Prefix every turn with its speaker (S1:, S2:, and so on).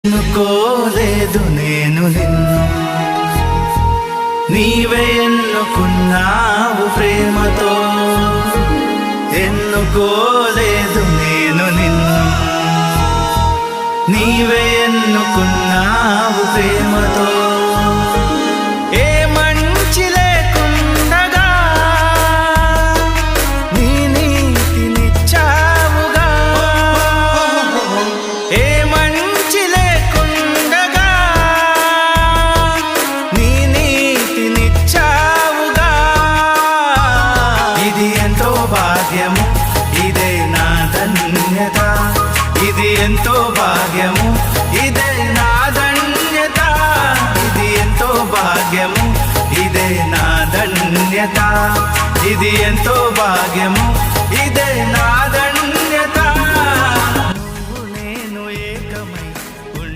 S1: ఎన్నుకోలేదు నేను నిన్ను, నీవే ఎన్నుకున్నావు ప్రేమతో. ఎన్నుకోలేదు నేను నిన్ను, నీవే ఎన్నుకున్నావు ప్రేమతో. ఏ మంచి లేకుండగా నీ నీతినిచ్చావుగా, ఏ మంచి లేకుండగా నీ నీతినిచ్చావుగా. ఇది ఎంతో భాగ్యము, ఇదే నా ధన్యత. ఇది ఎంతో భాగ్యము, ఇదే నా ధన్యత. ఇది ఎంతో భాగ్యము, ఇదే నా ధన్యత. ఇది ఎంతో భాగ్యము,